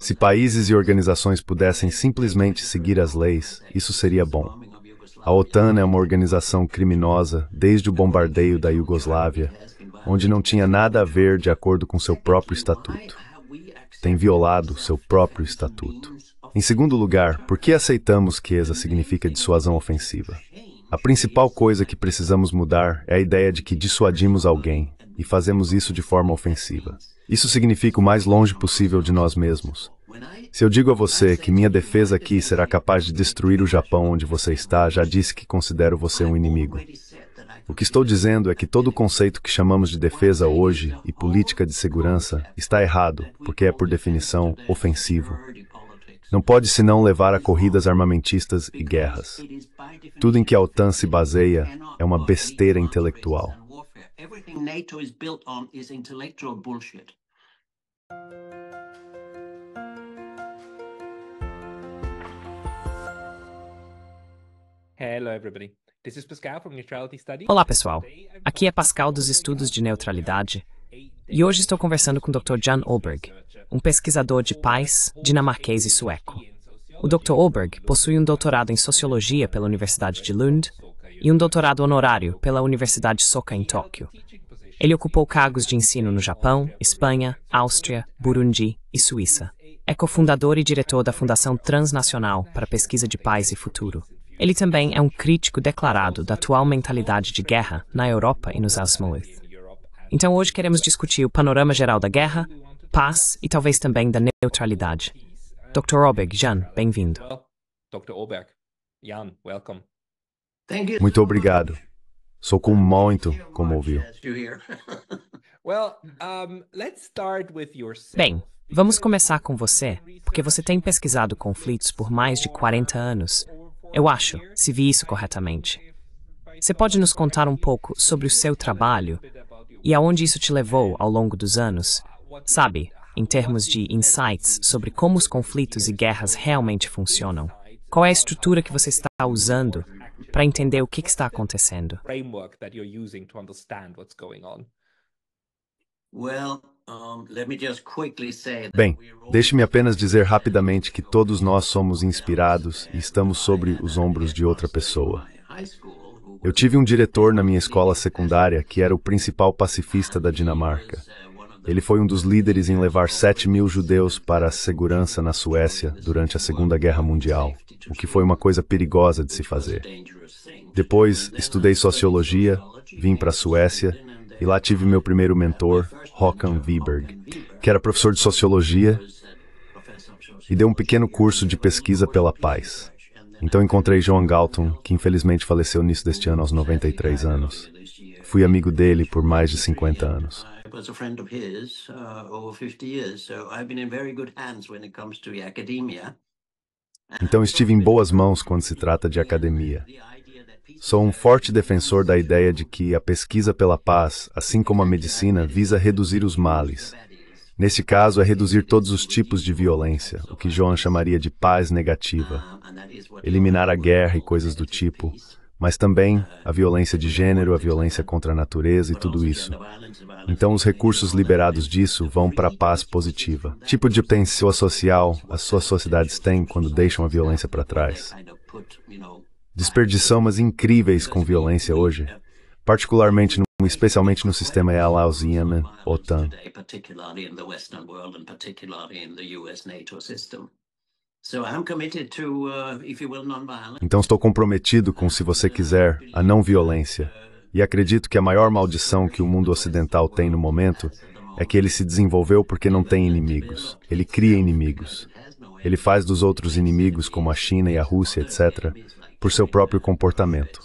Se países e organizações pudessem simplesmente seguir as leis, isso seria bom. A OTAN é uma organização criminosa desde o bombardeio da Iugoslávia, onde não tinha nada a ver de acordo com seu próprio estatuto. Tem violado seu próprio estatuto. Em segundo lugar, por que aceitamos que ESA significa dissuasão ofensiva? A principal coisa que precisamos mudar é a ideia de que dissuadimos alguém e fazemos isso de forma ofensiva. Isso significa o mais longe possível de nós mesmos. Se eu digo a você que minha defesa aqui será capaz de destruir o Japão onde você está, já disse que considero você um inimigo. O que estou dizendo é que todo o conceito que chamamos de defesa hoje e política de segurança está errado, porque é, por definição, ofensivo. Não pode senão levar a corridas armamentistas e guerras. Tudo em que a OTAN se baseia é uma besteira intelectual. Hello everybody. This is Pascal from Neutrality Study. Olá, pessoal. Aqui é Pascal dos Estudos de Neutralidade e hoje estou conversando com o Dr. Jan Oberg, um pesquisador de paz dinamarquês e sueco. O Dr. Oberg possui um doutorado em Sociologia pela Universidade de Lund e um doutorado honorário pela Universidade Soka em Tóquio. Ele ocupou cargos de ensino no Japão, Espanha, Áustria, Burundi e Suíça. É cofundador e diretor da Fundação Transnacional para a Pesquisa de Paz e Futuro. Ele também é um crítico declarado da atual mentalidade de guerra na Europa e nos Estados Unidos. Então hoje queremos discutir o panorama geral da guerra, paz e talvez também da neutralidade. Dr. Oberg, Jan, bem-vindo. Dr. Oberg, Jan, welcome. Muito obrigado. Sou com muito comovido. Well, let's start with yourself. Bem, vamos começar com você, porque você tem pesquisado conflitos por mais de 40 anos. Eu acho, se vi isso corretamente. Você pode nos contar um pouco sobre o seu trabalho e aonde isso te levou ao longo dos anos? Sabe, em termos de insights sobre como os conflitos e guerras realmente funcionam. Qual é a estrutura que você está usando para entender o que está acontecendo? Framework that you're using to understand what's going on. Bem, deixe-me apenas dizer rapidamente que todos nós somos inspirados e estamos sobre os ombros de outra pessoa. Eu tive um diretor na minha escola secundária que era o principal pacifista da Dinamarca. Ele foi um dos líderes em levar 7.000 judeus para a segurança na Suécia durante a Segunda Guerra Mundial, o que foi uma coisa perigosa de se fazer. Depois, estudei sociologia, vim para a Suécia e lá tive meu primeiro mentor, Håkan Wiberg, que era professor de sociologia e deu um pequeno curso de pesquisa pela paz. Então encontrei Johan Galtung, que infelizmente faleceu no início deste ano aos 93 anos. Fui amigo dele por mais de 50 anos. Então estive em boas mãos quando se trata de academia. Sou um forte defensor da ideia de que a pesquisa pela paz, assim como a medicina, visa reduzir os males. Neste caso, é reduzir todos os tipos de violência, o que Johan chamaria de paz negativa. Eliminar a guerra e coisas do tipo, mas também a violência de gênero, a violência contra a natureza e tudo isso. Então, os recursos liberados disso vão para a paz positiva. Tipo de potencial social as suas sociedades têm quando deixam a violência para trás. Desperdiçamos incríveis com violência hoje, particularmente especialmente no sistema EALAUSIAN, OTAN. Então estou comprometido com, se você quiser, a não violência. E acredito que a maior maldição que o mundo ocidental tem no momento é que ele se desenvolveu porque não tem inimigos. Ele cria inimigos. Ele faz dos outros inimigos, como a China e a Rússia, etc., por seu próprio comportamento.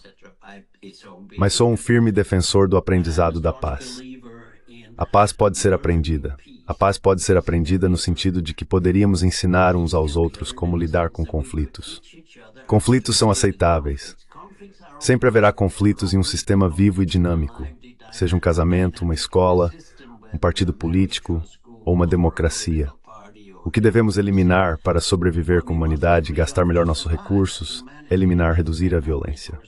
Mas sou um firme defensor do aprendizado da paz. A paz pode ser aprendida. A paz pode ser aprendida no sentido de que poderíamos ensinar uns aos outros como lidar com conflitos. Conflitos são aceitáveis. Sempre haverá conflitos em um sistema vivo e dinâmico, seja um casamento, uma escola, um partido político ou uma democracia. O que devemos eliminar para sobreviver como humanidade e gastar melhor nossos recursos é eliminar, reduzir a violência.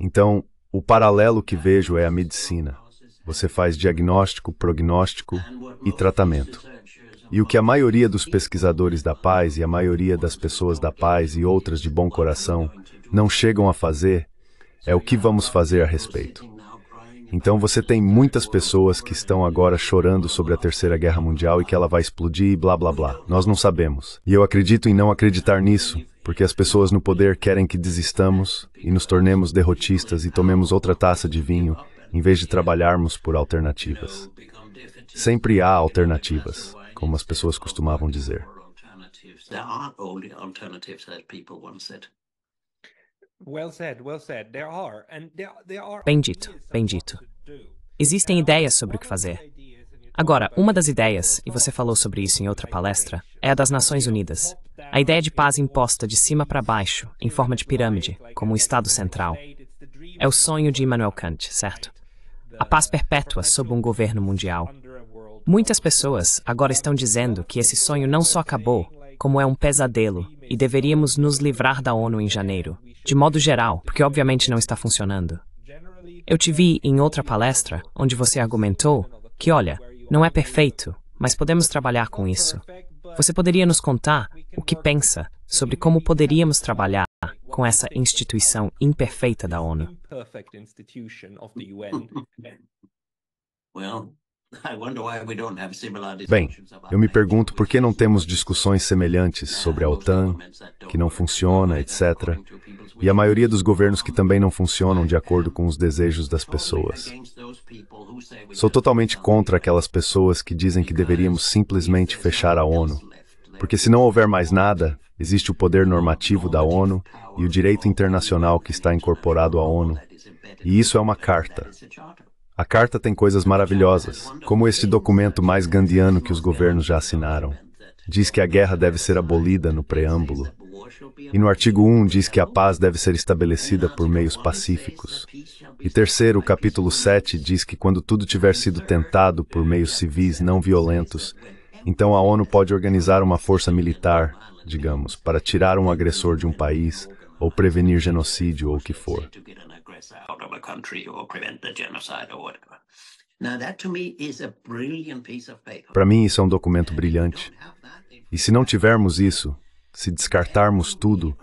Então, O paralelo que vejo é a medicina. Você faz diagnóstico, prognóstico e tratamento. E o que a maioria dos pesquisadores da paz e a maioria das pessoas da paz e outras de bom coração não chegam a fazer é o que vamos fazer a respeito. Então você tem muitas pessoas que estão agora chorando sobre a Terceira Guerra Mundial e que ela vai explodir e blá blá blá. Nós não sabemos. E eu acredito em não acreditar nisso, porque as pessoas no poder querem que desistamos e nos tornemos derrotistas e tomemos outra taça de vinho, em vez de trabalharmos por alternativas. Sempre há alternativas, como as pessoas costumavam dizer. Bem dito, bem dito. Existem ideias sobre o que fazer. Agora, uma das ideias, e você falou sobre isso em outra palestra, é a das Nações Unidas. A ideia de paz imposta de cima para baixo, em forma de pirâmide, como um Estado central. É o sonho de Immanuel Kant, certo? A paz perpétua sob um governo mundial. Muitas pessoas agora estão dizendo que esse sonho não só acabou, como é um pesadelo, e deveríamos nos livrar da ONU em janeiro. De modo geral, porque obviamente não está funcionando. Eu te vi em outra palestra, onde você argumentou que, olha, não é perfeito, mas podemos trabalhar com isso. Você poderia nos contar o que pensa sobre como poderíamos trabalhar com essa instituição imperfeita da ONU? Bem, eu me pergunto por que não temos discussões semelhantes sobre a OTAN, que não funciona, etc., e a maioria dos governos que também não funcionam de acordo com os desejos das pessoas. Sou totalmente contra aquelas pessoas que dizem que deveríamos simplesmente fechar a ONU, porque se não houver mais nada, existe o poder normativo da ONU e o direito internacional que está incorporado à ONU, e isso é uma carta. A carta tem coisas maravilhosas, como este documento mais gandhiano que os governos já assinaram. Diz que a guerra deve ser abolida no preâmbulo. E no artigo 1 diz que a paz deve ser estabelecida por meios pacíficos. E terceiro, o capítulo 7 diz que quando tudo tiver sido tentado por meios civis não violentos, então a ONU pode organizar uma força militar, digamos, para tirar um agressor de um país ou prevenir genocídio ou o que for. Para mim, isso é um documento brilhante. E se não tivermos isso, se descartarmos tudo,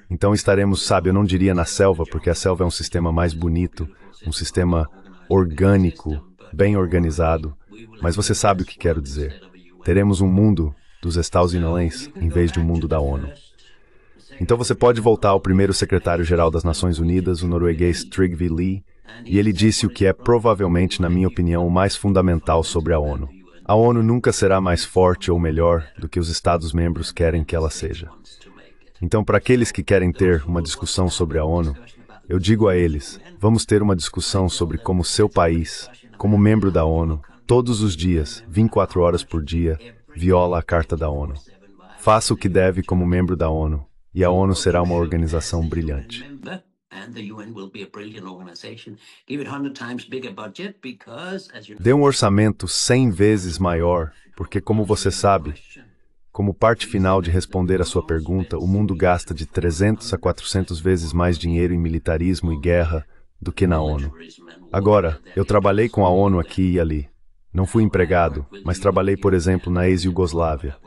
então estaremos, sabe, eu não diria na selva, porque a selva é um sistema mais bonito, um sistema orgânico, bem organizado, mas você sabe o que quero dizer. Teremos um mundo dos Estados-Unidos em vez de um mundo da ONU. Então você pode voltar ao primeiro secretário-geral das Nações Unidas, o norueguês Trygve Lie, e ele disse o que é provavelmente, na minha opinião, o mais fundamental sobre a ONU. A ONU nunca será mais forte ou melhor do que os Estados-membros querem que ela seja. Então, para aqueles que querem ter uma discussão sobre a ONU, eu digo a eles, vamos ter uma discussão sobre como seu país, como membro da ONU, todos os dias, 24 horas por dia, viola a Carta da ONU. Faça o que deve como membro da ONU, e a ONU será uma organização brilhante. Dê um orçamento 100 vezes maior, porque, como você sabe, como parte final de responder a sua pergunta, o mundo gasta de 300 a 400 vezes mais dinheiro em militarismo e guerra do que na ONU. Agora, eu trabalhei com a ONU aqui e ali. Não fui empregado, mas trabalhei, por exemplo, na ex-Iugoslávia.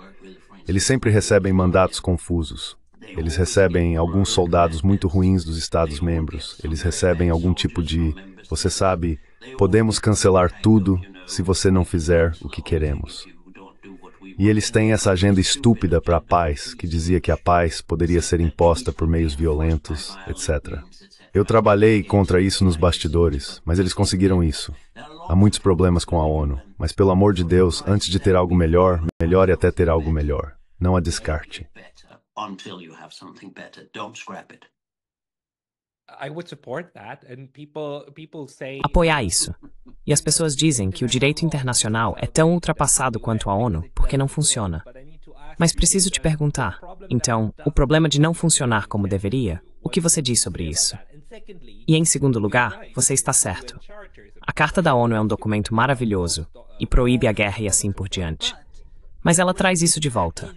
Eles sempre recebem mandatos confusos. Eles recebem alguns soldados muito ruins dos Estados-membros. Eles recebem algum tipo de, você sabe, podemos cancelar tudo se você não fizer o que queremos. E eles têm essa agenda estúpida para a paz, que dizia que a paz poderia ser imposta por meios violentos, etc. Eu trabalhei contra isso nos bastidores, mas eles conseguiram isso. Há muitos problemas com a ONU, mas pelo amor de Deus, antes de ter algo melhor, melhore até ter algo melhor. Não a descarte. Apoiar isso. E as pessoas dizem que o direito internacional é tão ultrapassado quanto a ONU porque não funciona. Mas preciso te perguntar, então, o problema de não funcionar como deveria, o que você diz sobre isso? E em segundo lugar, você está certo. A Carta da ONU é um documento maravilhoso e proíbe a guerra e assim por diante. Mas ela traz isso de volta.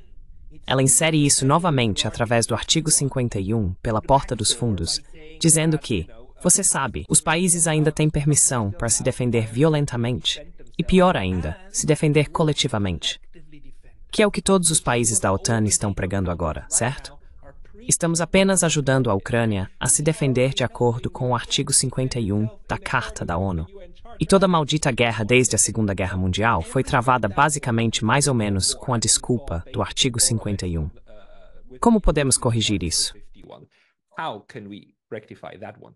Ela insere isso novamente através do artigo 51, pela porta dos fundos, dizendo que, Você sabe, os países ainda têm permissão para se defender violentamente e, pior ainda, se defender coletivamente. Que é o que todos os países da OTAN estão pregando agora, certo? Estamos apenas ajudando a Ucrânia a se defender de acordo com o artigo 51 da Carta da ONU. E toda a maldita guerra desde a Segunda Guerra Mundial foi travada basicamente mais ou menos com a desculpa do artigo 51. Como podemos corrigir isso? How can we rectify that one?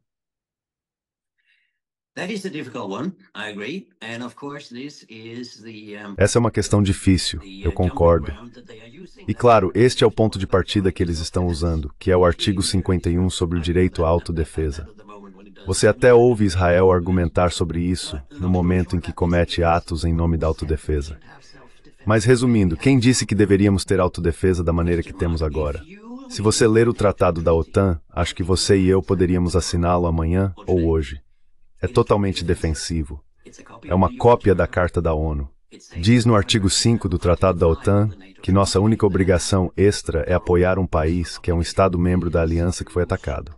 Essa é uma questão difícil, eu concordo. E claro, este é o ponto de partida que eles estão usando, que é o artigo 51 sobre o direito à autodefesa. Você até ouve Israel argumentar sobre isso no momento em que comete atos em nome da autodefesa. Mas resumindo, quem disse que deveríamos ter autodefesa da maneira que temos agora? Se você ler o tratado da OTAN, acho que você e eu poderíamos assiná-lo amanhã ou hoje. É totalmente defensivo. É uma cópia da Carta da ONU. Diz no artigo 5 do Tratado da OTAN que nossa única obrigação extra é apoiar um país que é um Estado-membro da aliança que foi atacado.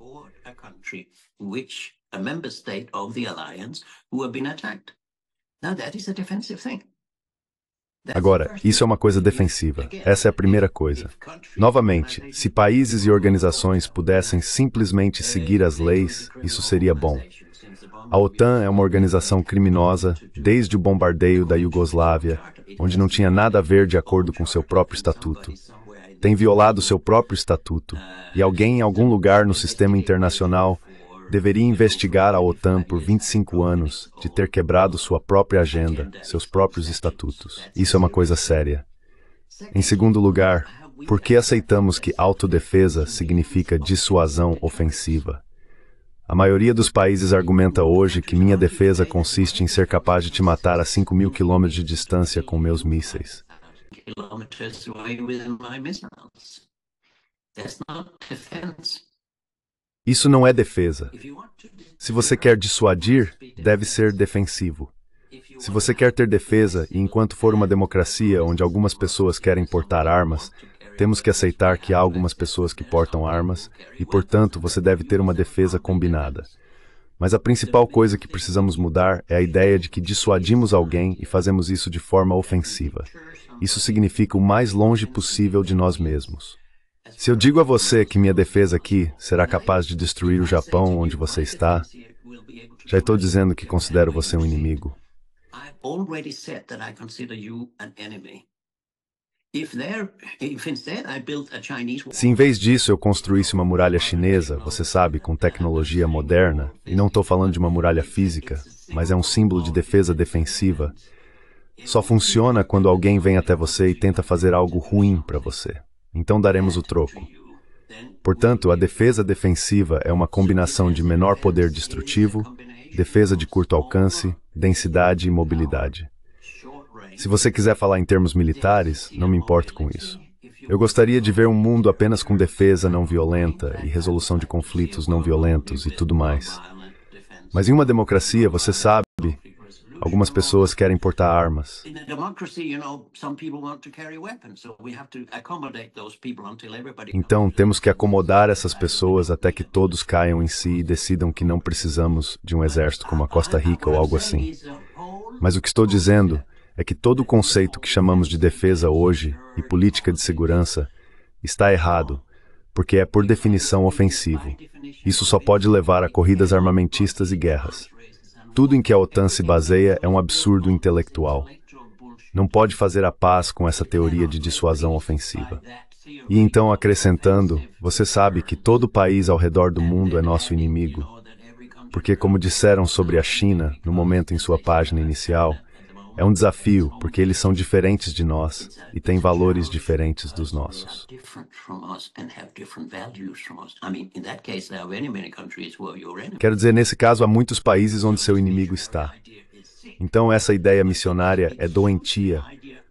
Agora, isso é uma coisa defensiva. Essa é a primeira coisa. Novamente, se países e organizações pudessem simplesmente seguir as leis, isso seria bom. A OTAN é uma organização criminosa desde o bombardeio da Iugoslávia, onde não tinha nada a ver de acordo com seu próprio estatuto. Tem violado seu próprio estatuto, e alguém em algum lugar no sistema internacional deveria investigar a OTAN por 25 anos de ter quebrado sua própria agenda, seus próprios estatutos. Isso é uma coisa séria. Em segundo lugar, por que aceitamos que autodefesa significa dissuasão ofensiva? A maioria dos países argumenta hoje que minha defesa consiste em ser capaz de te matar a 5.000 quilômetros de distância com meus mísseis. Isso não é defesa. Se você quer dissuadir, deve ser defensivo. Se você quer ter defesa, e enquanto for uma democracia onde algumas pessoas querem portar armas, temos que aceitar que há algumas pessoas que portam armas, e, portanto, você deve ter uma defesa combinada. Mas a principal coisa que precisamos mudar é a ideia de que dissuadimos alguém e fazemos isso de forma ofensiva. Isso significa o mais longe possível de nós mesmos. Se eu digo a você que minha defesa aqui será capaz de destruir o Japão onde você está, já estou dizendo que considero você um inimigo. Se em vez disso eu construísse uma muralha chinesa, você sabe, com tecnologia moderna, e não estou falando de uma muralha física, mas é um símbolo de defesa defensiva, só funciona quando alguém vem até você e tenta fazer algo ruim para você. Então daremos o troco. Portanto, a defesa defensiva é uma combinação de menor poder destrutivo, defesa de curto alcance, densidade e mobilidade. Se você quiser falar em termos militares, não me importo com isso. Eu gostaria de ver um mundo apenas com defesa não violenta e resolução de conflitos não violentos e tudo mais. Mas em uma democracia, você sabe, algumas pessoas querem portar armas. Então, temos que acomodar essas pessoas até que todos caiam em si e decidam que não precisamos de um exército como a Costa Rica ou algo assim. Mas o que estou dizendo é que todo o conceito que chamamos de defesa hoje e política de segurança está errado, porque é por definição ofensivo. Isso só pode levar a corridas armamentistas e guerras. Tudo em que a OTAN se baseia é um absurdo intelectual. Não pode fazer a paz com essa teoria de dissuasão ofensiva. E então, acrescentando, você sabe que todo país ao redor do mundo é nosso inimigo. Porque, como disseram sobre a China, no momento em sua página inicial, é um desafio, porque eles são diferentes de nós e têm valores diferentes dos nossos. Quero dizer, nesse caso, há muitos países onde seu inimigo está. Então, essa ideia missionária é doentia,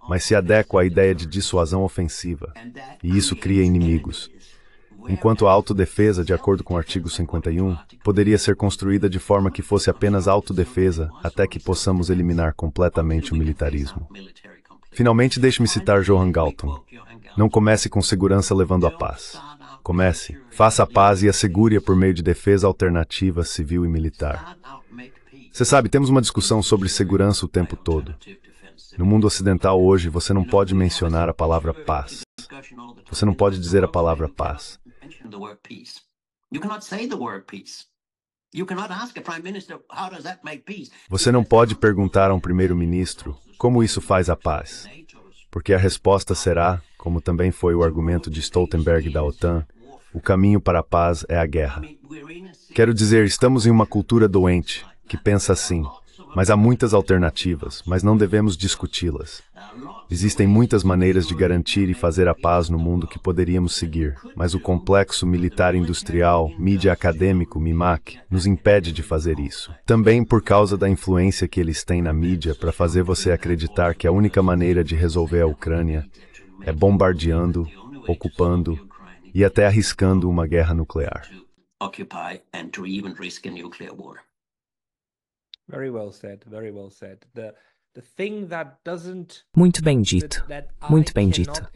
mas se adequa à ideia de dissuasão ofensiva, e isso cria inimigos. Enquanto a autodefesa, de acordo com o artigo 51, poderia ser construída de forma que fosse apenas autodefesa até que possamos eliminar completamente o militarismo. Finalmente, deixe-me citar Johan Galtung. Não comece com segurança levando a paz. Comece. Faça a paz e assegure-a por meio de defesa alternativa civil e militar. Você sabe, temos uma discussão sobre segurança o tempo todo. No mundo ocidental hoje, você não pode mencionar a palavra paz. Você não pode dizer a palavra paz. Você não pode perguntar a um primeiro-ministro como isso faz a paz. Porque a resposta será, como também foi o argumento de Stoltenberg da OTAN, o caminho para a paz é a guerra. Quero dizer, estamos em uma cultura doente, que pensa assim, mas há muitas alternativas, mas não devemos discuti-las. Existem muitas maneiras de garantir e fazer a paz no mundo que poderíamos seguir, mas o complexo militar-industrial, mídia acadêmico, MIMAC, nos impede de fazer isso. Também por causa da influência que eles têm na mídia para fazer você acreditar que a única maneira de resolver a Ucrânia é bombardeando, ocupando e até arriscando uma guerra nuclear. Very well said, very well said. The thing that doesn't Muito bem dito, muito bem dito.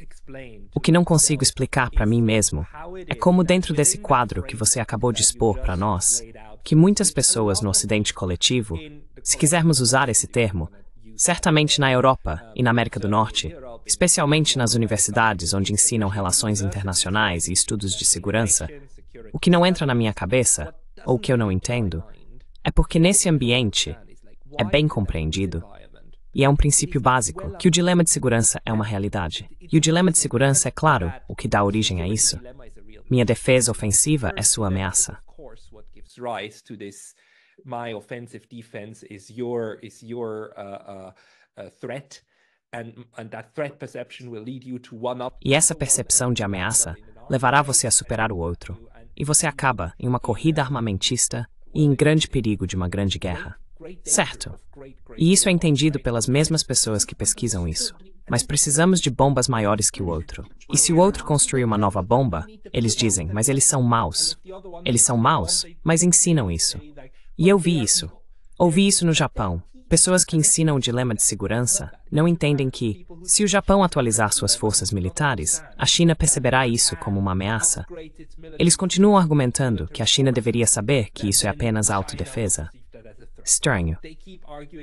O que não consigo explicar para mim mesmo é como dentro desse quadro que você acabou de expor para nós, que muitas pessoas no Ocidente coletivo, se quisermos usar esse termo, certamente na Europa e na América do Norte, especialmente nas universidades onde ensinam relações internacionais e estudos de segurança, o que não entra na minha cabeça, ou o que eu não entendo, é porque nesse ambiente é bem compreendido e é um princípio básico que o dilema de segurança é uma realidade. E o dilema de segurança é, claro, o que dá origem a isso. Minha defesa ofensiva é sua ameaça. My offensive defense is your threat, and that threat perception will lead you to one up. E essa percepção de ameaça levará você a superar o outro. E você acaba em uma corrida armamentista e em grande perigo de uma grande guerra. Certo. E isso é entendido pelas mesmas pessoas que pesquisam isso. Mas precisamos de bombas maiores que o outro. E se o outro construir uma nova bomba, eles dizem, mas eles são maus. Eles são maus, mas ensinam isso. E eu vi isso. Ouvi isso no Japão. Pessoas que ensinam o dilema de segurança não entendem que, se o Japão atualizar suas forças militares, a China perceberá isso como uma ameaça. Eles continuam argumentando que a China deveria saber que isso é apenas autodefesa. Estranho.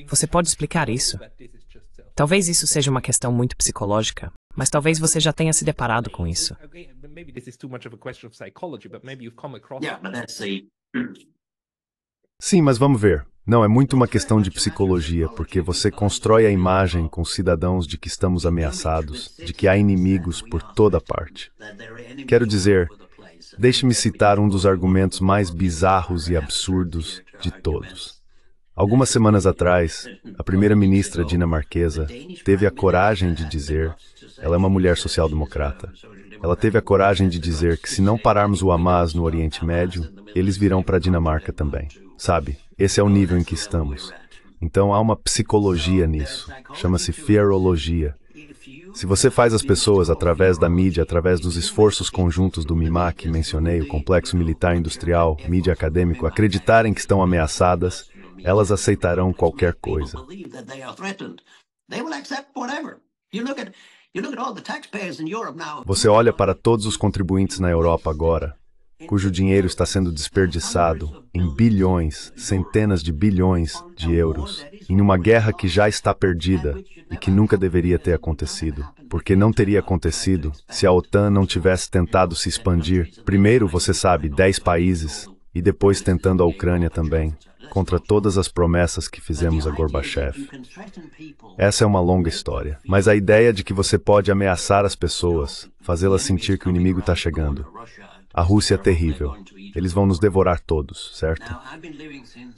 Você pode explicar isso? Talvez isso seja uma questão muito psicológica, mas talvez você já tenha se deparado com isso. Sim, mas vamos ver. Não, é muito uma questão de psicologia, porque você constrói a imagem com cidadãos de que estamos ameaçados, de que há inimigos por toda parte. Quero dizer, deixe-me citar um dos argumentos mais bizarros e absurdos de todos. Algumas semanas atrás, a primeira-ministra dinamarquesa teve a coragem de dizer, ela é uma mulher social-democrata, ela teve a coragem de dizer que se não pararmos o Hamas no Oriente Médio, eles virão para a Dinamarca também. Sabe, esse é o nível em que estamos. Então há uma psicologia nisso, chama-se fearologia. Se você faz as pessoas, através da mídia, através dos esforços conjuntos do MIMAC, que mencionei, o Complexo Militar Industrial, mídia acadêmico, acreditarem que estão ameaçadas, elas aceitarão qualquer coisa. Você olha para todos os contribuintes na Europa agora, cujo dinheiro está sendo desperdiçado em bilhões, centenas de bilhões de euros, em uma guerra que já está perdida e que nunca deveria ter acontecido. Porque não teria acontecido se a OTAN não tivesse tentado se expandir. Primeiro, você sabe, 10 países, e depois tentando a Ucrânia também, contra todas as promessas que fizemos a Gorbachev. Essa é uma longa história, mas a ideia de que você pode ameaçar as pessoas, fazê-las sentir que o inimigo está chegando. A Rússia é terrível. Eles vão nos devorar todos, certo?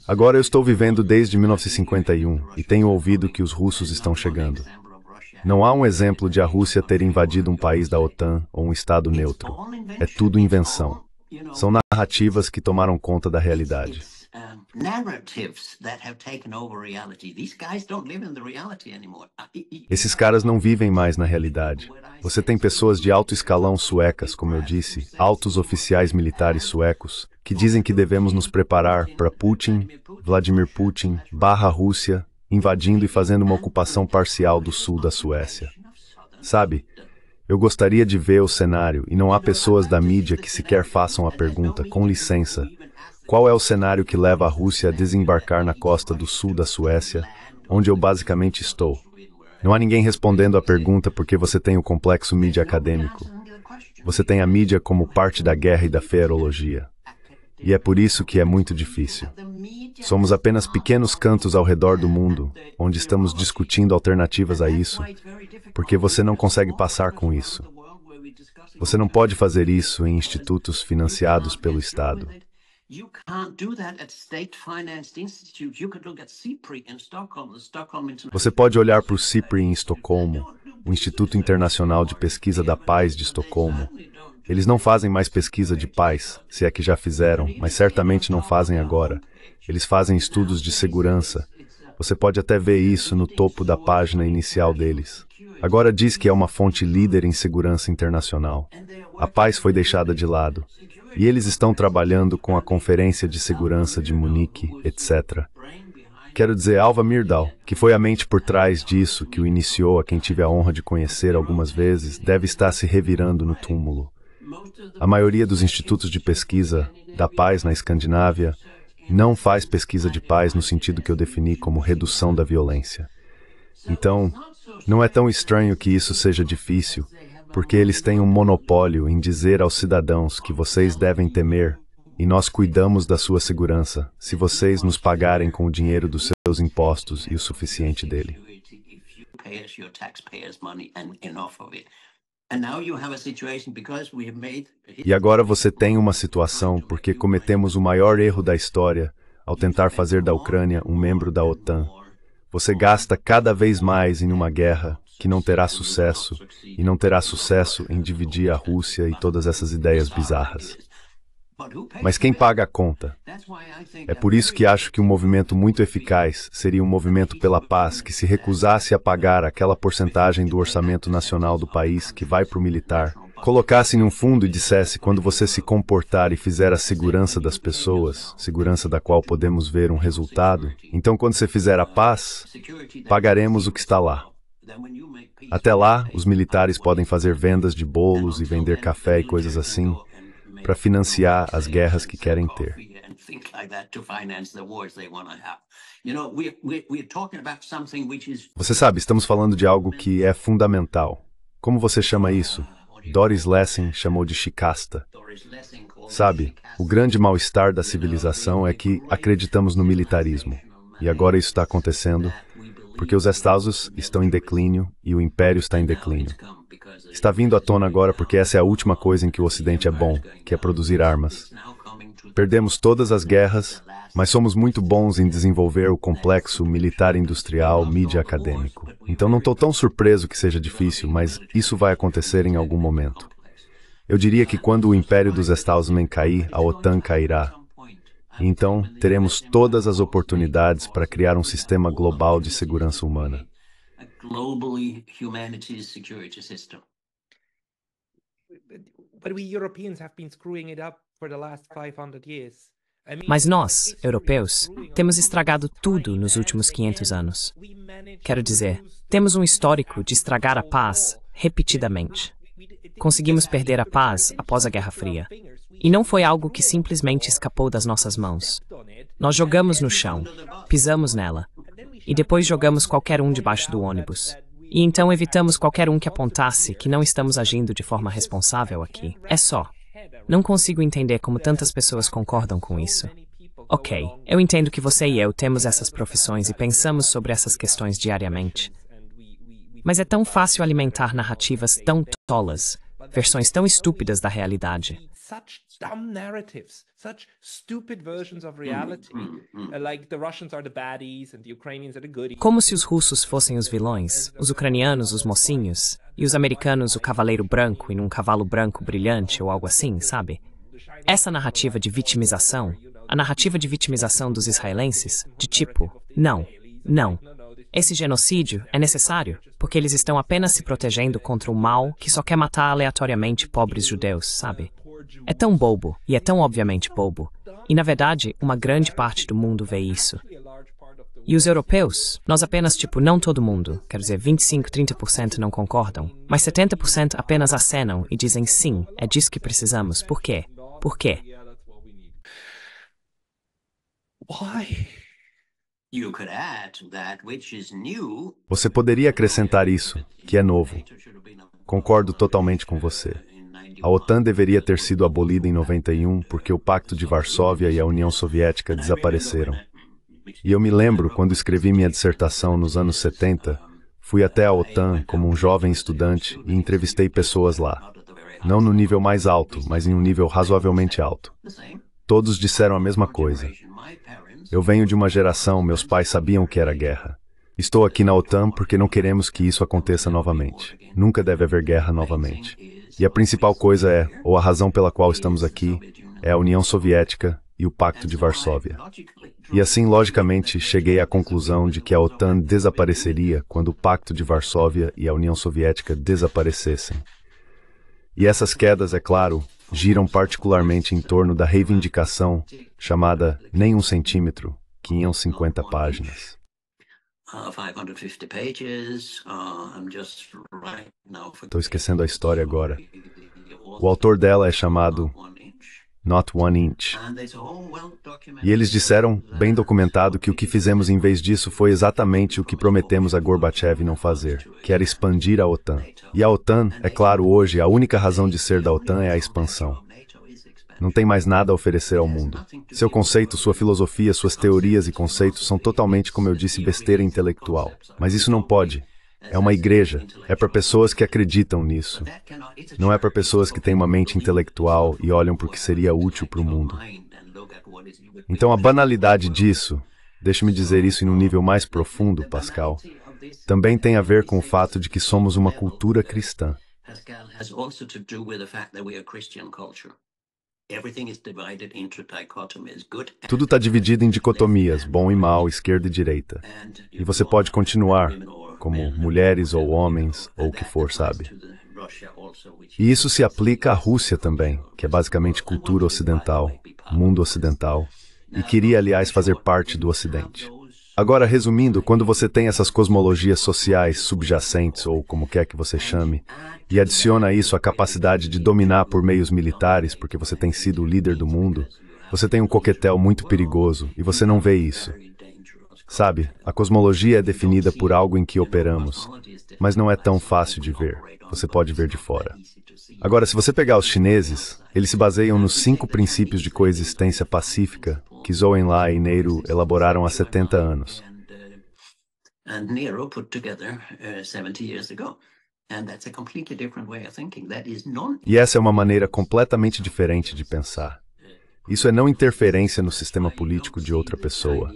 Agora eu estou vivendo desde 1951 e tenho ouvido que os russos estão chegando. Não há um exemplo de a Rússia ter invadido um país da OTAN ou um estado neutro. É tudo invenção. São narrativas que tomaram conta da realidade. Esses caras não vivem mais na realidade. Você tem pessoas de alto escalão suecas, como eu disse, altos oficiais militares suecos, que dizem que devemos nos preparar para Putin, Vladimir Putin, Rússia, invadindo e fazendo uma ocupação parcial do sul da Suécia. Sabe, Eu gostaria de ver o cenário, e não há pessoas da mídia que sequer façam a pergunta, com licença, qual é o cenário que leva a Rússia a desembarcar na costa do sul da Suécia, onde eu basicamente estou? Não há ninguém respondendo a pergunta porque você tem o complexo mídia acadêmico. Você tem a mídia como parte da guerra e da fearologia. E é por isso que é muito difícil. Somos apenas pequenos cantos ao redor do mundo, onde estamos discutindo alternativas a isso, porque você não consegue passar com isso. Você não pode fazer isso em institutos financiados pelo Estado. Você pode olhar para o CIPRI em Estocolmo, o Instituto Internacional de Pesquisa da Paz de Estocolmo. Eles não fazem mais pesquisa de paz, se é que já fizeram, mas certamente não fazem agora. Eles fazem estudos de segurança. Você pode até ver isso no topo da página inicial deles. Agora diz que é uma fonte líder em segurança internacional. A paz foi deixada de lado. E eles estão trabalhando com a Conferência de Segurança de Munique, etc. Quero dizer, Alva Myrdal, que foi a mente por trás disso, que o iniciou, a quem tive a honra de conhecer algumas vezes, deve estar se revirando no túmulo. A maioria dos institutos de pesquisa da paz na Escandinávia não faz pesquisa de paz no sentido que eu defini como redução da violência. Então, não é tão estranho que isso seja difícil, porque eles têm um monopólio em dizer aos cidadãos que vocês devem temer, e nós cuidamos da sua segurança, se vocês nos pagarem com o dinheiro dos seus impostos e o suficiente dele. E agora você tem uma situação porque cometemos o maior erro da história ao tentar fazer da Ucrânia um membro da OTAN. Você gasta cada vez mais em uma guerra que não terá sucesso, e não terá sucesso em dividir a Rússia e todas essas ideias bizarras. Mas quem paga a conta? É por isso que acho que um movimento muito eficaz seria um movimento pela paz que se recusasse a pagar aquela porcentagem do orçamento nacional do país que vai para o militar, colocasse em um fundo e dissesse, quando você se comportar e fizer a segurança das pessoas, segurança da qual podemos ver um resultado, então quando você fizer a paz, pagaremos o que está lá. Até lá, os militares podem fazer vendas de bolos e vender café e coisas assim, para financiar as guerras que querem ter. Você sabe, estamos falando de algo que é fundamental. Como você chama isso? Doris Lessing chamou de shikasta. Sabe, o grande mal-estar da civilização é que acreditamos no militarismo. E agora isso está acontecendo porque os Estados estão em declínio e o Império está em declínio. Está vindo à tona agora porque essa é a última coisa em que o Ocidente é bom, que é produzir armas. Perdemos todas as guerras, mas somos muito bons em desenvolver o complexo militar-industrial, mídia acadêmico. Então não estou tão surpreso que seja difícil, mas isso vai acontecer em algum momento. Eu diria que quando o Império dos Estados-Men cair, a OTAN cairá. E então teremos todas as oportunidades para criar um sistema global de segurança humana. Mas nós, europeus, temos estragado tudo nos últimos 500 anos. Quero dizer, temos um histórico de estragar a paz repetidamente. Conseguimos perder a paz após a Guerra Fria. E não foi algo que simplesmente escapou das nossas mãos. Nós jogamos no chão, pisamos nela, e depois jogamos qualquer um debaixo do ônibus. E então evitamos qualquer um que apontasse que não estamos agindo de forma responsável aqui. É só. Não consigo entender como tantas pessoas concordam com isso. Ok, eu entendo que você e eu temos essas profissões e pensamos sobre essas questões diariamente. Mas é tão fácil alimentar narrativas tão tolas, versões tão estúpidas da realidade. Such dumb narratives, such stupid versions of reality, like the Russians are the baddies and the Ukrainians are the goodies. Como se os russos fossem os vilões, os ucranianos os mocinhos, e os americanos o cavaleiro branco em um cavalo branco brilhante ou algo assim, sabe? Essa narrativa de vitimização, a narrativa de vitimização dos israelenses, de tipo, não. Esse genocídio é necessário, porque eles estão apenas se protegendo contra o mal que só quer matar aleatoriamente pobres judeus, sabe? É tão bobo, e é tão obviamente bobo. E, na verdade, uma grande parte do mundo vê isso. E os europeus? Nós apenas, não todo mundo, quer dizer, 25, 30% não concordam, mas 70% apenas acenam e dizem sim, é disso que precisamos. Por quê? Por quê? Why? Você poderia acrescentar isso, que é novo. Concordo totalmente com você. A OTAN deveria ter sido abolida em 91 porque o Pacto de Varsóvia e a União Soviética desapareceram. E eu me lembro, quando escrevi minha dissertação nos anos 70, fui até a OTAN como um jovem estudante e entrevistei pessoas lá. Não no nível mais alto, mas em um nível razoavelmente alto. Todos disseram a mesma coisa. Eu venho de uma geração, meus pais sabiam o que era guerra. Estou aqui na OTAN porque não queremos que isso aconteça novamente. Nunca deve haver guerra novamente. E a principal coisa é, ou a razão pela qual estamos aqui, é a União Soviética e o Pacto de Varsóvia. E assim, logicamente, cheguei à conclusão de que a OTAN desapareceria quando o Pacto de Varsóvia e a União Soviética desaparecessem. E essas quedas, é claro, giram particularmente em torno da reivindicação chamada Nem um Centímetro, 550 páginas. Estou esquecendo a história agora. O autor dela é chamado Not One Inch. E eles disseram, bem documentado, que o que fizemos em vez disso foi exatamente o que prometemos a Gorbachev não fazer, que era expandir a OTAN. E a OTAN, é claro, hoje, a única razão de ser da OTAN é a expansão. Não tem mais nada a oferecer ao mundo. Seu conceito, sua filosofia, suas teorias e conceitos são totalmente, como eu disse, besteira intelectual. Mas isso não pode. É uma igreja. É para pessoas que acreditam nisso. Não é para pessoas que têm uma mente intelectual e olham para o que seria útil para o mundo. Então a banalidade disso, deixe-me dizer isso em um nível mais profundo, Pascal, também tem a ver com o fato de que somos uma cultura cristã. Tudo está dividido em dicotomias, bom e mal, esquerda e direita. E você pode continuar, como mulheres ou homens, ou o que for, sabe? E isso se aplica à Rússia também, que é basicamente cultura ocidental, mundo ocidental, e queria, aliás, fazer parte do Ocidente. Agora, resumindo, quando você tem essas cosmologias sociais subjacentes, ou como quer que você chame, e adiciona a isso a capacidade de dominar por meios militares, porque você tem sido o líder do mundo, você tem um coquetel muito perigoso, e você não vê isso. Sabe, a cosmologia é definida por algo em que operamos, mas não é tão fácil de ver. Você pode ver de fora. Agora, se você pegar os chineses, eles se baseiam nos 5 princípios de coexistência pacífica que Zhou Enlai e Nehru elaboraram há 70 anos. E essa é uma maneira completamente diferente de pensar. Isso é não interferência no sistema político de outra pessoa.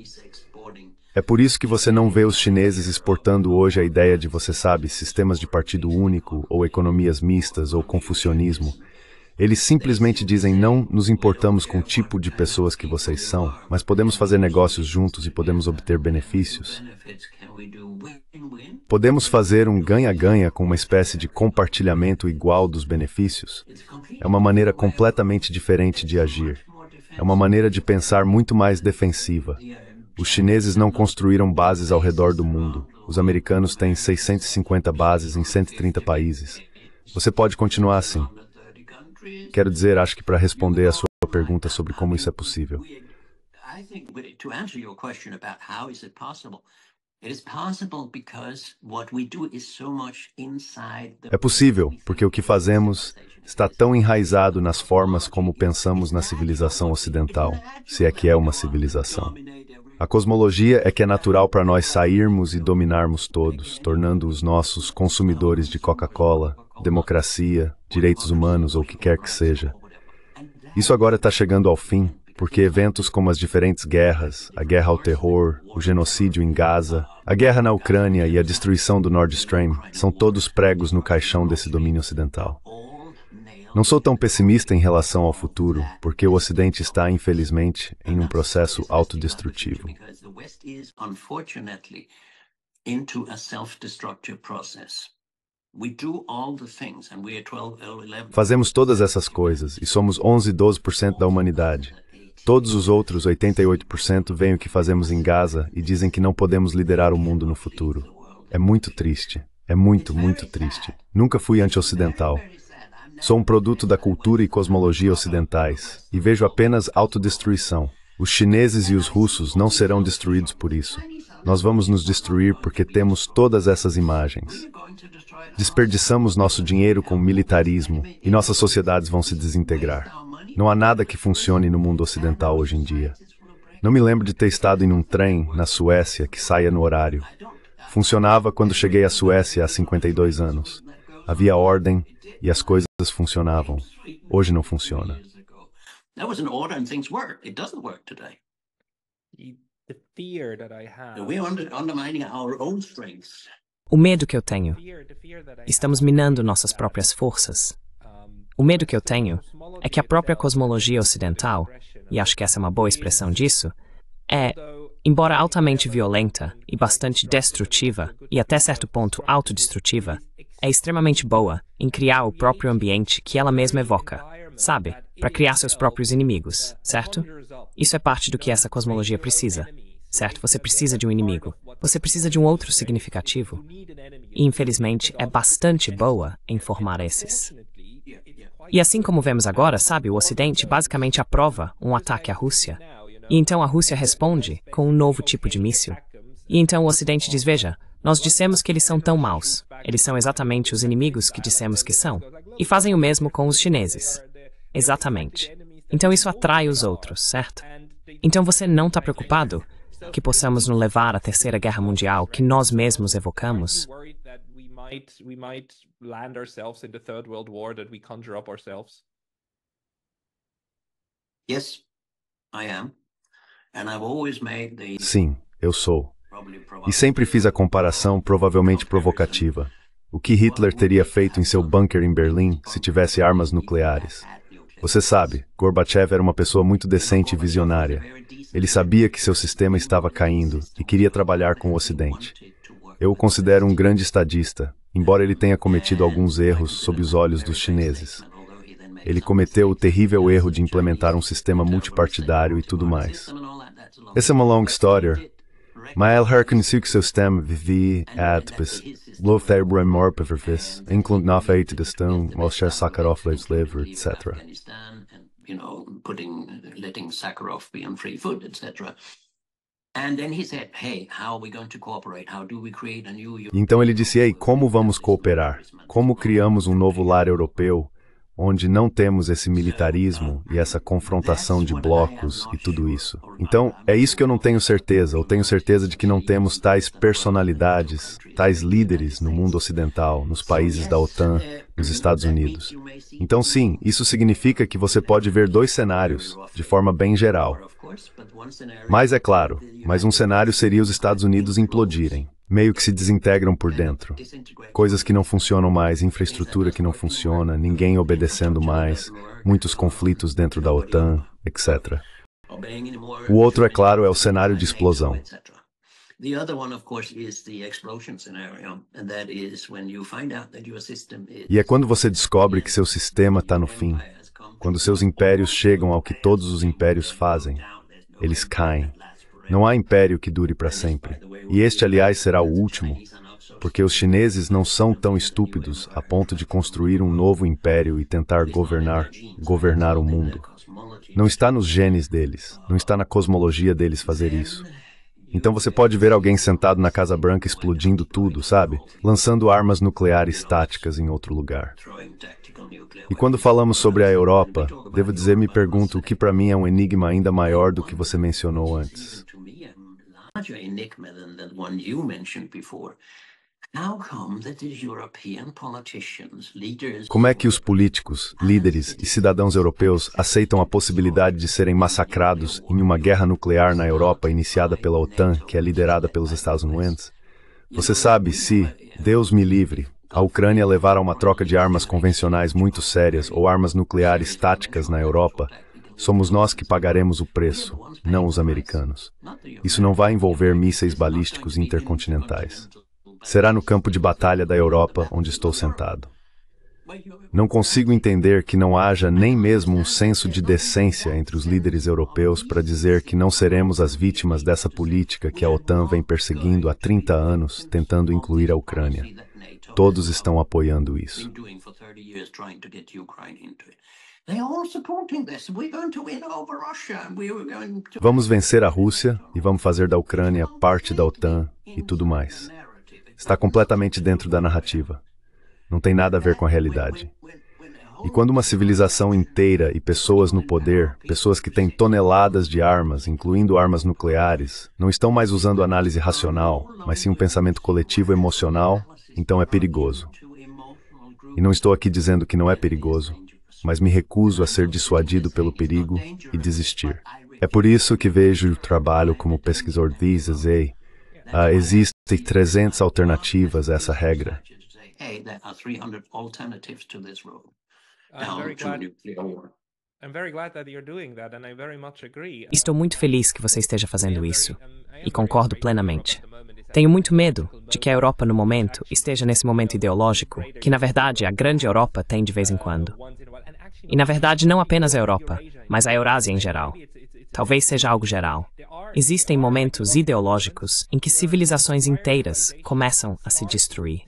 É por isso que você não vê os chineses exportando hoje a ideia de, você sabe, sistemas de partido único, ou economias mistas, ou confucionismo. Eles simplesmente dizem, não nos importamos com o tipo de pessoas que vocês são, mas podemos fazer negócios juntos e podemos obter benefícios. Podemos fazer um ganha-ganha com uma espécie de compartilhamento igual dos benefícios. É uma maneira completamente diferente de agir. É uma maneira de pensar muito mais defensiva. Os chineses não construíram bases ao redor do mundo. Os americanos têm 650 bases em 130 países. Você pode continuar assim. Quero dizer, acho que para responder a sua pergunta sobre como isso é possível. É possível, porque o que fazemos está tão enraizado nas formas como pensamos na civilização ocidental, se é que é uma civilização. A cosmologia é que é natural para nós sairmos e dominarmos todos, tornando-os nossos consumidores de Coca-Cola, democracia, direitos humanos ou o que quer que seja. Isso agora está chegando ao fim, porque eventos como as diferentes guerras, a guerra ao terror, o genocídio em Gaza, a guerra na Ucrânia e a destruição do Nord Stream são todos pregos no caixão desse domínio ocidental. Não sou tão pessimista em relação ao futuro, porque o Ocidente está, infelizmente, em um processo autodestrutivo. Fazemos todas essas coisas e somos 11, 12% da humanidade. Todos os outros 88% veem o que fazemos em Gaza e dizem que não podemos liderar o mundo no futuro. É muito triste. É muito, muito triste. Nunca fui anti-ocidental. Sou um produto da cultura e cosmologia ocidentais e vejo apenas autodestruição. Os chineses e os russos não serão destruídos por isso. Nós vamos nos destruir porque temos todas essas imagens. Desperdiçamos nosso dinheiro com militarismo e nossas sociedades vão se desintegrar. Não há nada que funcione no mundo ocidental hoje em dia. Não me lembro de ter estado em um trem na Suécia que saia no horário. Funcionava quando cheguei à Suécia há 52 anos. Havia ordem e as coisas funcionavam. Hoje não funciona. That was an order and things work. It doesn't work today. The fear that I have. We're undermining our own strengths. O medo que eu tenho. Estamos minando nossas próprias forças. O medo que eu tenho é que a própria cosmologia ocidental, e acho que essa é uma boa expressão disso, embora altamente violenta e bastante destrutiva, e até certo ponto autodestrutiva, é extremamente boa em criar o próprio ambiente que ela mesma evoca, sabe? Para criar seus próprios inimigos, certo? Isso é parte do que essa cosmologia precisa, certo? Você precisa de um inimigo. Você precisa de um outro significativo. E, infelizmente, é bastante boa em formar esses. E assim como vemos agora, sabe, o Ocidente basicamente aprova um ataque à Rússia. E então a Rússia responde com um novo tipo de míssil. E então o Ocidente diz, veja, nós dissemos que eles são tão maus. Eles são exatamente os inimigos que dissemos que são. E fazem o mesmo com os chineses. Exatamente. Então isso atrai os outros, certo? Então você não está preocupado que possamos nos levar à Terceira Guerra Mundial que nós mesmos evocamos? We might land ourselves in the Third World War that we conjure up ourselves. Yes, I am. And I've always made the Sim, eu sou. E sempre fiz a comparação provavelmente provocativa. O que Hitler teria feito em seu bunker em Berlim se tivesse armas nucleares? Você sabe, Gorbachev era uma pessoa muito decente e visionária. Ele sabia que seu sistema estava caindo e queria trabalhar com o Ocidente. Eu o considero um grande estadista, embora ele tenha cometido alguns erros sob os olhos dos chineses. Ele cometeu o terrível erro de implementar um sistema multipartidário e tudo mais. Essa é uma longa história, mas ele reconheceu que seu sistema vivia lothar morpefis, incluindo na feita questão, mostrar Sakharov livre, etc. letting Sakharov be on free food, etc. And then he said, hey, how are we going to cooperate? How do we create a new... Então ele disse, ei, como vamos cooperar? Como criamos um novo lar europeu, onde não temos esse militarismo e essa confrontação de blocos e tudo isso? Então, é isso que eu não tenho certeza, ou tenho certeza de que não temos tais personalidades, tais líderes no mundo ocidental, nos países da OTAN, nos Estados Unidos. Então, sim, isso significa que você pode ver dois cenários, de forma bem geral. Mas é claro, mas um cenário seria os Estados Unidos implodirem, meio que se desintegram por dentro. Coisas que não funcionam mais, infraestrutura que não funciona, ninguém obedecendo mais, muitos conflitos dentro da OTAN, etc. O outro, é claro, é o cenário de explosão. E é quando você descobre que seu sistema está no fim, quando seus impérios chegam ao que todos os impérios fazem. Eles caem. Não há império que dure para sempre. E este, aliás, será o último, porque os chineses não são tão estúpidos a ponto de construir um novo império e tentar governar o mundo. Não está nos genes deles, não está na cosmologia deles fazer isso. Então você pode ver alguém sentado na Casa Branca explodindo tudo, sabe? Lançando armas nucleares táticas em outro lugar. E quando falamos sobre a Europa, devo dizer, me pergunto o que para mim é um enigma ainda maior do que você mencionou antes. Como é que os políticos, líderes e cidadãos europeus aceitam a possibilidade de serem massacrados em uma guerra nuclear na Europa iniciada pela OTAN, que é liderada pelos Estados Unidos? Você sabe, se, Deus me livre, a Ucrânia levar a uma troca de armas convencionais muito sérias ou armas nucleares táticas na Europa, somos nós que pagaremos o preço, não os americanos. Isso não vai envolver mísseis balísticos intercontinentais. Será no campo de batalha da Europa onde estou sentado. Não consigo entender que não haja nem mesmo um senso de decência entre os líderes europeus para dizer que não seremos as vítimas dessa política que a OTAN vem perseguindo há 30 anos, tentando incluir a Ucrânia. Todos estão apoiando isso. Vamos vencer a Rússia e vamos fazer da Ucrânia parte da OTAN e tudo mais. Está completamente dentro da narrativa. Não tem nada a ver com a realidade. E quando uma civilização inteira e pessoas no poder, pessoas que têm toneladas de armas, incluindo armas nucleares, não estão mais usando análise racional, mas sim um pensamento coletivo emocional, então é perigoso. E não estou aqui dizendo que não é perigoso, mas me recuso a ser dissuadido pelo perigo e desistir. É por isso que vejo o trabalho como pesquisador diz, existem 300 alternativas a essa regra. Estou muito feliz que você esteja fazendo isso, e concordo plenamente. Tenho muito medo de que a Europa, no momento, esteja nesse momento ideológico, que, na verdade, a grande Europa tem de vez em quando. E, na verdade, não apenas a Europa, mas a Eurásia em geral. Talvez seja algo geral. Existem momentos ideológicos em que civilizações inteiras começam a se destruir.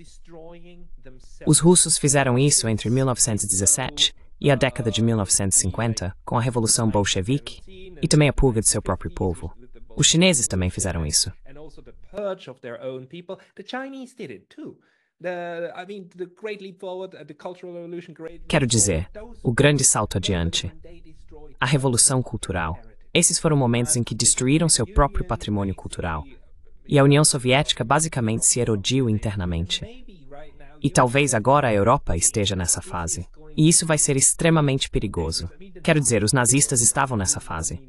Os russos fizeram isso entre 1917 e a década de 1950, com a Revolução Bolchevique, e também a purga de seu próprio povo. Os chineses também fizeram isso. Quero dizer, o grande salto adiante, a Revolução Cultural. Esses foram momentos em que destruíram seu próprio patrimônio cultural. E a União Soviética basicamente se erodiu internamente. E talvez agora a Europa esteja nessa fase. E isso vai ser extremamente perigoso. Quero dizer, os nazistas estavam nessa fase.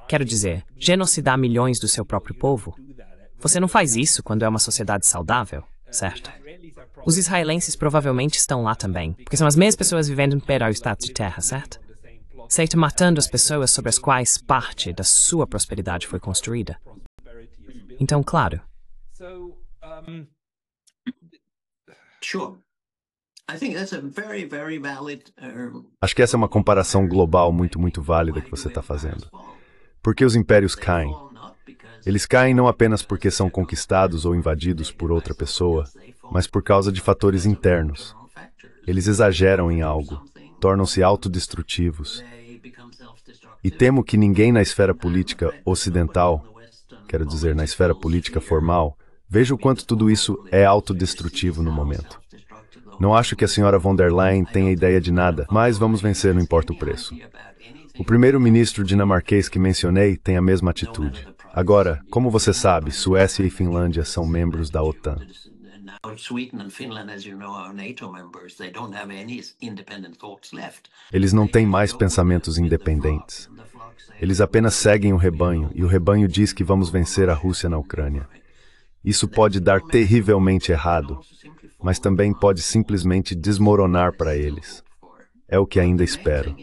Quero dizer, genocidar milhões do seu próprio povo. Você não faz isso quando é uma sociedade saudável, certo? Os israelenses provavelmente estão lá também, porque são as mesmas pessoas vivendo no pedaço estado de terra, certo? Certo, matando as pessoas sobre as quais parte da sua prosperidade foi construída. Então, claro. Acho que essa é uma comparação global muito válida que você está fazendo. Por que os impérios caem? Eles caem não apenas porque são conquistados ou invadidos por outra pessoa, mas por causa de fatores internos. Eles exageram em algo, tornam-se autodestrutivos. E temo que ninguém na esfera política ocidental, quero dizer, na esfera política formal, veja o quanto tudo isso é autodestrutivo no momento. Não acho que a senhora von der Leyen tenha ideia de nada, mas vamos vencer, não importa o preço. O primeiro-ministro dinamarquês que mencionei tem a mesma atitude. Agora, como você sabe, Suécia e Finlândia são membros da OTAN. Eles não têm mais pensamentos independentes. Eles apenas seguem o rebanho, e o rebanho diz que vamos vencer a Rússia na Ucrânia. Isso pode dar terrivelmente errado, mas também pode simplesmente desmoronar para eles. É o que ainda espero.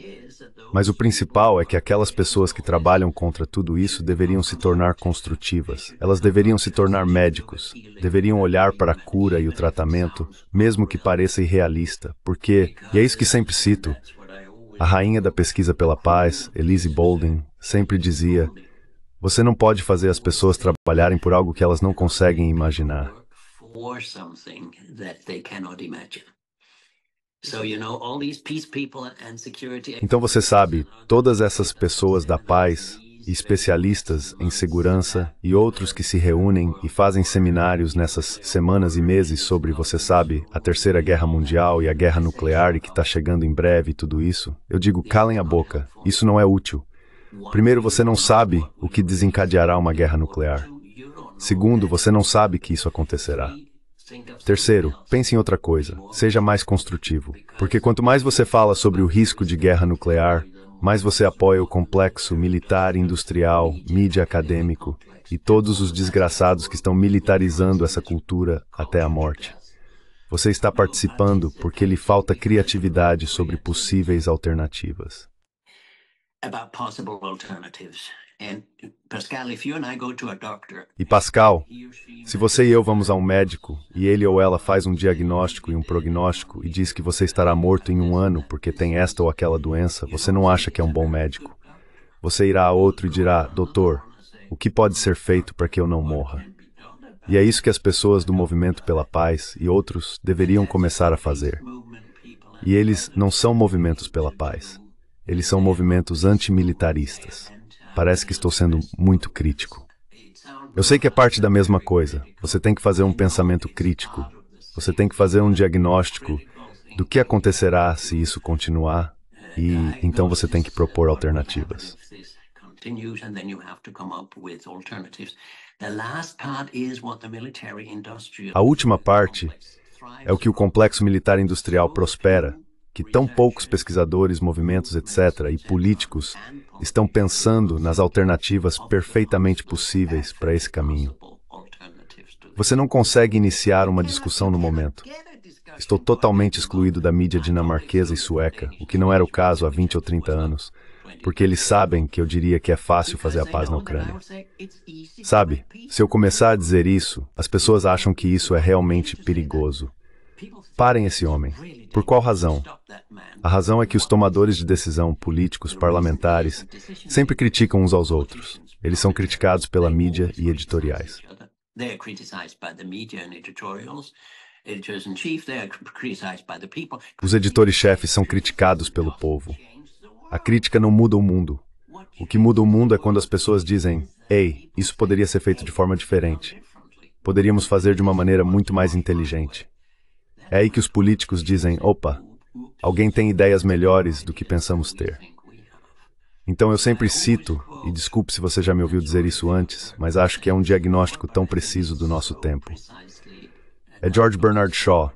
Mas o principal é que aquelas pessoas que trabalham contra tudo isso deveriam se tornar construtivas. Elas deveriam se tornar médicos. Deveriam olhar para a cura e o tratamento, mesmo que pareça irrealista. Porque, e é isso que sempre cito, a rainha da pesquisa pela paz, Elise Bolden, sempre dizia: você não pode fazer as pessoas trabalharem por algo que elas não conseguem imaginar. Então você sabe, todas essas pessoas da paz, especialistas em segurança e outros que se reúnem e fazem seminários nessas semanas e meses sobre, você sabe, a Terceira Guerra Mundial e a guerra nuclear e que está chegando em breve e tudo isso, eu digo, calem a boca, isso não é útil. Primeiro, você não sabe o que desencadeará uma guerra nuclear. Segundo, você não sabe que isso acontecerá. Terceiro, pense em outra coisa, seja mais construtivo, porque quanto mais você fala sobre o risco de guerra nuclear, mais você apoia o complexo militar, industrial, mídia acadêmico e todos os desgraçados que estão militarizando essa cultura até a morte. Você está participando porque lhe falta criatividade sobre possíveis alternativas. E Pascal, Se você e eu vamos a um médico e ele ou ela faz um diagnóstico e um prognóstico e diz que você estará morto em 1 ano porque tem esta ou aquela doença, você não acha que é um bom médico. Você irá a outro e dirá, doutor, o que pode ser feito para que eu não morra? E é isso que as pessoas do Movimento pela Paz e outros deveriam começar a fazer. E eles não são movimentos pela paz. Eles são movimentos antimilitaristas. Parece que estou sendo muito crítico. Eu sei que é parte da mesma coisa. Você tem que fazer um pensamento crítico. Você tem que fazer um diagnóstico do que acontecerá se isso continuar. E então você tem que propor alternativas. A última parte é o que o complexo militar industrial prospera, que tão poucos pesquisadores, movimentos, etc., e políticos estão pensando nas alternativas perfeitamente possíveis para esse caminho. Você não consegue iniciar uma discussão no momento. Estou totalmente excluído da mídia dinamarquesa e sueca, o que não era o caso há 20 ou 30 anos, porque eles sabem que eu diria que é fácil fazer a paz na Ucrânia. Sabe, se eu começar a dizer isso, as pessoas acham que isso é realmente perigoso. Parem esse homem. Por qual razão? A razão é que os tomadores de decisão, políticos, parlamentares, sempre criticam uns aos outros. Eles são criticados pela mídia e editoriais. Os editores-chefes são criticados pelo povo. A crítica não muda o mundo. O que muda o mundo é quando as pessoas dizem, ei, isso poderia ser feito de forma diferente. Poderíamos fazer de uma maneira muito mais inteligente. É aí que os políticos dizem, opa, alguém tem ideias melhores do que pensamos ter. Então eu sempre cito, e desculpe se você já me ouviu dizer isso antes, mas acho que é um diagnóstico tão preciso do nosso tempo. É George Bernard Shaw,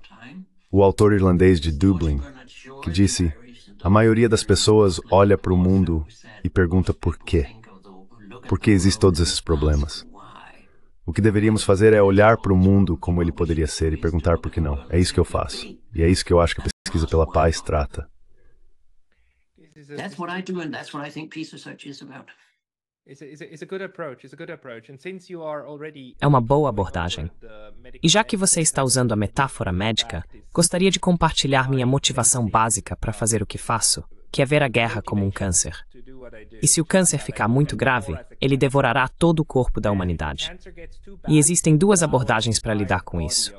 o autor irlandês de Dublin, que disse, a maioria das pessoas olha para o mundo e pergunta por quê. Por que existem todos esses problemas? O que deveríamos fazer é olhar para o mundo como ele poderia ser e perguntar por que não. É isso que eu faço. E é isso que eu acho que a pesquisa pela paz trata. That's what I do, and that's what I think peace research is about. É uma boa abordagem. E já que você está usando a metáfora médica, gostaria de compartilhar minha motivação básica para fazer o que faço, que é ver a guerra como um câncer. E se o câncer ficar muito grave, ele devorará todo o corpo da humanidade. E existem 2 abordagens para lidar com isso.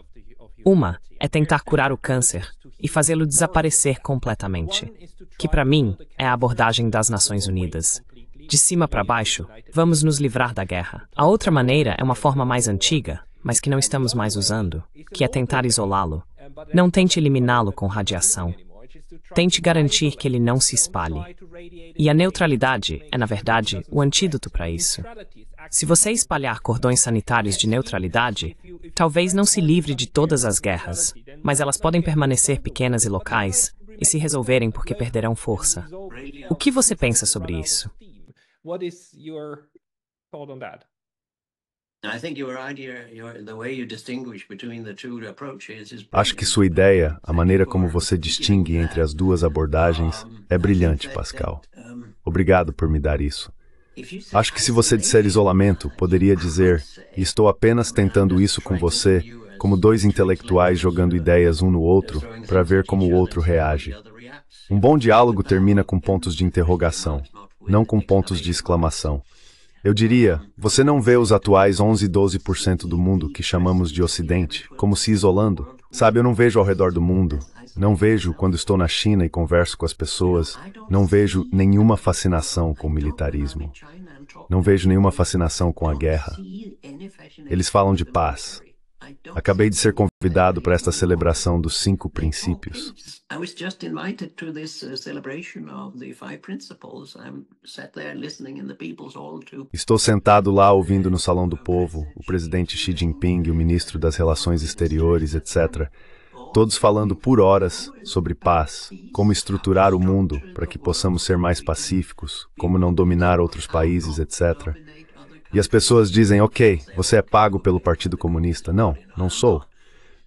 Uma é tentar curar o câncer e fazê-lo desaparecer completamente, que para mim é a abordagem das Nações Unidas. De cima para baixo, vamos nos livrar da guerra. A outra maneira é uma forma mais antiga, mas que não estamos mais usando, que é tentar isolá-lo. Não tente eliminá-lo com radiação. Tente garantir que ele não se espalhe. E a neutralidade é, na verdade, o antídoto para isso. Se você espalhar cordões sanitários de neutralidade, talvez não se livre de todas as guerras, mas elas podem permanecer pequenas e locais e se resolverem porque perderão força. O que você pensa sobre isso? What is your thought on that? Acho que sua ideia, a maneira como você distingue entre as 2 abordagens, é brilhante, Pascal. Obrigado por me dar isso. Acho que se você disser isolamento, poderia dizer, e estou apenas tentando isso com você, como 2 intelectuais jogando ideias um no outro, para ver como o outro reage. Um bom diálogo termina com pontos de interrogação, não com pontos de exclamação. Eu diria, você não vê os atuais 11 e 12% do mundo que chamamos de Ocidente como se isolando? Sabe, eu não vejo ao redor do mundo. Não vejo quando estou na China e converso com as pessoas. Não vejo nenhuma fascinação com o militarismo. Não vejo nenhuma fascinação com a guerra. Eles falam de paz. Acabei de ser convidado para esta celebração dos 5 princípios. Estou sentado lá ouvindo no Salão do Povo o presidente Xi Jinping e o ministro das Relações Exteriores, etc., todos falando por horas sobre paz, como estruturar o mundo para que possamos ser mais pacíficos, como não dominar outros países, etc. E as pessoas dizem, ok, você é pago pelo Partido Comunista. Não, não sou.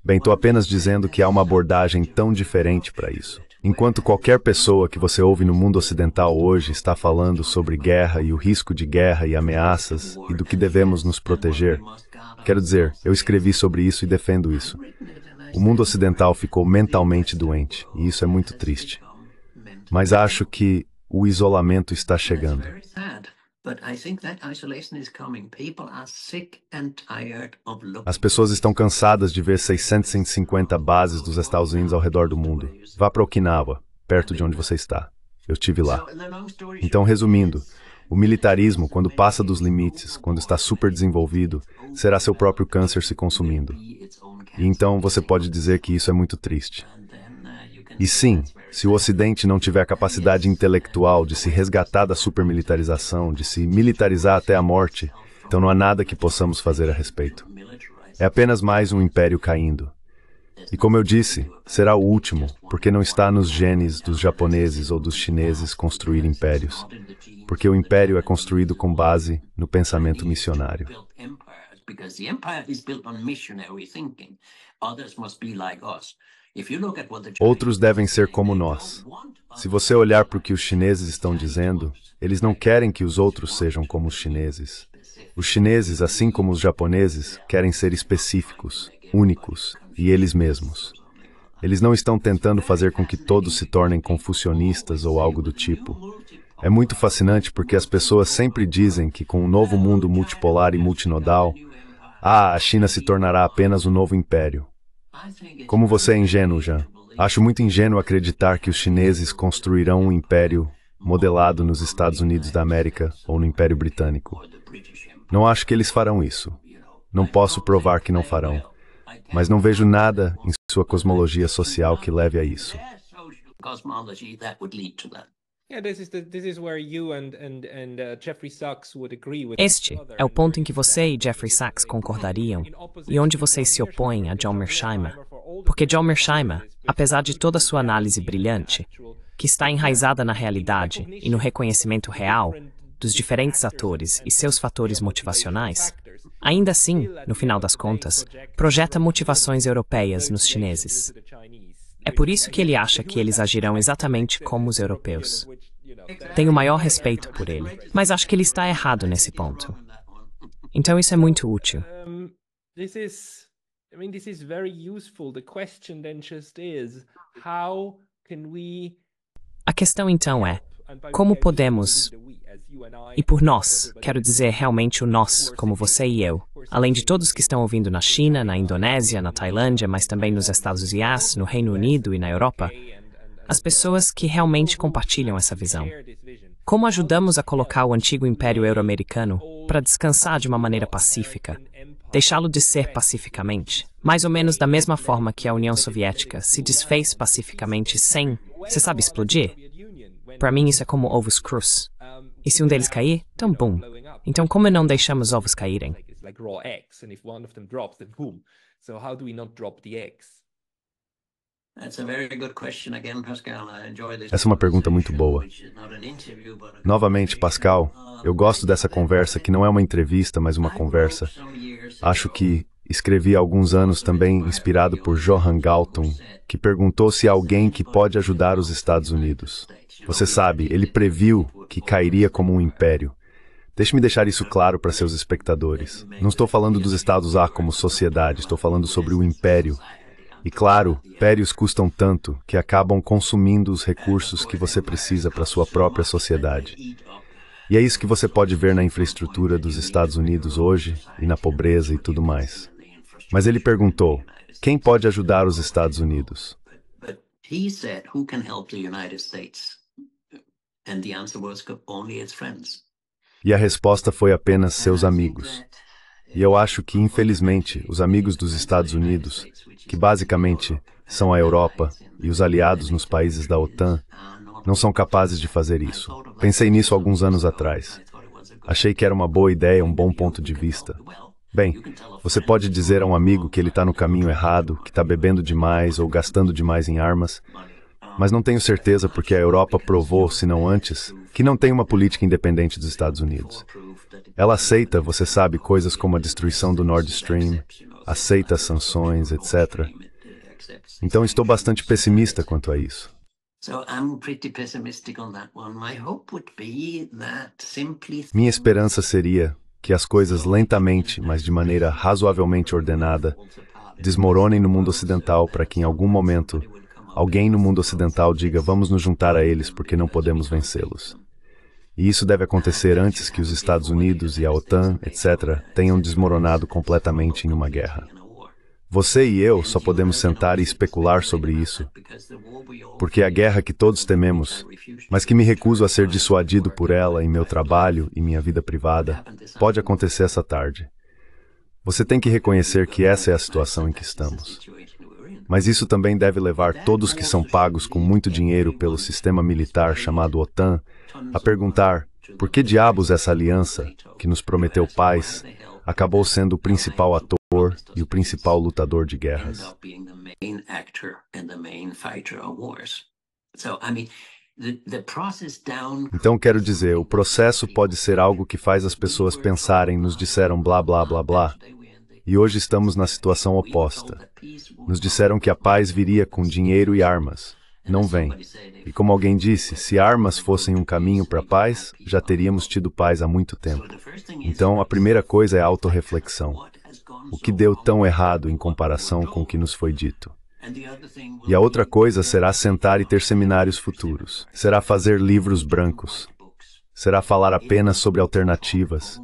Bem, estou apenas dizendo que há uma abordagem tão diferente para isso. Enquanto qualquer pessoa que você ouve no mundo ocidental hoje está falando sobre guerra e o risco de guerra e ameaças e do que devemos nos proteger, quero dizer, eu escrevi sobre isso e defendo isso. O mundo ocidental ficou mentalmente doente, e isso é muito triste. Mas acho que o isolamento está chegando. As pessoas estão cansadas de ver 650 bases dos Estados Unidos ao redor do mundo. Vá para Okinawa, perto de onde você está. Eu estive lá. Então, resumindo, o militarismo, quando passa dos limites, quando está super desenvolvido, será seu próprio câncer se consumindo. E então você pode dizer que isso é muito triste. E sim, se o Ocidente não tiver a capacidade intelectual de se resgatar da supermilitarização, de se militarizar até a morte, então não há nada que possamos fazer a respeito. É apenas mais um império caindo. E como eu disse, será o último, porque não está nos genes dos japoneses ou dos chineses construir impérios. Porque o império é construído com base no pensamento missionário. Outros devem ser como nós. Se você olhar para o que os chineses estão dizendo, eles não querem que os outros sejam como os chineses. Os chineses, assim como os japoneses, querem ser específicos, únicos e eles mesmos. Eles não estão tentando fazer com que todos se tornem confucionistas ou algo do tipo. É muito fascinante porque as pessoas sempre dizem que com o novo mundo multipolar e multinodal, a China se tornará apenas um novo império. Como você é ingênuo, Jean. Acho muito ingênuo acreditar que os chineses construirão um império modelado nos Estados Unidos da América ou no Império Britânico. Não acho que eles farão isso. Não posso provar que não farão. Mas não vejo nada em sua cosmologia social que leve a isso. Este é o ponto em que você e Jeffrey Sachs concordariam e onde vocês se opõem a John Mearsheimer. Porque John Mearsheimer, apesar de toda sua análise brilhante, que está enraizada na realidade e no reconhecimento real dos diferentes atores e seus fatores motivacionais, ainda assim, no final das contas, projeta motivações europeias nos chineses. É por isso que ele acha que eles agirão exatamente como os europeus. Tenho o maior respeito por ele, mas acho que ele está errado nesse ponto. Então isso é muito útil. This is very useful. The question then just is, how can we... A questão então é, como podemos, e por nós, quero dizer realmente o nós, como você e eu, além de todos que estão ouvindo na China, na Indonésia, na Tailândia, mas também nos Estados Unidos, no Reino Unido e na Europa, as pessoas que realmente compartilham essa visão. Como ajudamos a colocar o antigo Império Euro-Americano para descansar de uma maneira pacífica, deixá-lo de ser pacificamente, mais ou menos da mesma forma que a União Soviética se desfez pacificamente sem, você sabe, explodir? Para mim isso é como ovos crus. E se um deles cair, então boom. Então como não deixamos ovos caírem? Essa é uma pergunta muito boa. Novamente, Pascal, eu gosto dessa conversa que não é uma entrevista, mas uma conversa. Acho que escrevi há alguns anos também inspirado por Johan Galton, que perguntou se há alguém que pode ajudar os Estados Unidos. Você sabe, ele previu que cairia como um império. Deixe-me deixar isso claro para seus espectadores. Não estou falando dos Estados A como sociedade, estou falando sobre o império. E claro, impérios custam tanto que acabam consumindo os recursos que você precisa para sua própria sociedade. E é isso que você pode ver na infraestrutura dos Estados Unidos hoje e na pobreza e tudo mais. Mas ele perguntou, quem pode ajudar os Estados Unidos? E a resposta foi apenas seus amigos. E eu acho que, infelizmente, os amigos dos Estados Unidos, que basicamente são a Europa e os aliados nos países da OTAN, não são capazes de fazer isso. Pensei nisso alguns anos atrás. Achei que era uma boa ideia, um bom ponto de vista. Bem, você pode dizer a um amigo que ele está no caminho errado, que está bebendo demais ou gastando demais em armas, mas não tenho certeza porque a Europa provou, se não antes, que não tem uma política independente dos Estados Unidos. Ela aceita, você sabe, coisas como a destruição do Nord Stream, aceita as sanções, etc. Então estou bastante pessimista quanto a isso. Minha esperança seria que as coisas lentamente, mas de maneira razoavelmente ordenada, desmoronem no mundo ocidental para que em algum momento alguém no mundo ocidental diga vamos nos juntar a eles porque não podemos vencê-los. E isso deve acontecer antes que os Estados Unidos e a OTAN, etc., tenham desmoronado completamente em uma guerra. Você e eu só podemos sentar e especular sobre isso, porque a guerra que todos tememos, mas que me recuso a ser dissuadido por ela em meu trabalho e minha vida privada, pode acontecer essa tarde. Você tem que reconhecer que essa é a situação em que estamos. Mas isso também deve levar todos que são pagos com muito dinheiro pelo sistema militar chamado OTAN a perguntar por que diabos essa aliança, que nos prometeu paz, acabou sendo o principal ator e o principal lutador de guerras. Então quero dizer, o processo pode ser algo que faz as pessoas pensarem, nos disseram blá blá blá blá, e hoje estamos na situação oposta. Nos disseram que a paz viria com dinheiro e armas. Não vem. E como alguém disse, se armas fossem um caminho para a paz, já teríamos tido paz há muito tempo. Então, a primeira coisa é a autorreflexão. O que deu tão errado em comparação com o que nos foi dito? E a outra coisa será sentar e ter seminários futuros. Será fazer livros brancos. Será falar apenas sobre alternativas.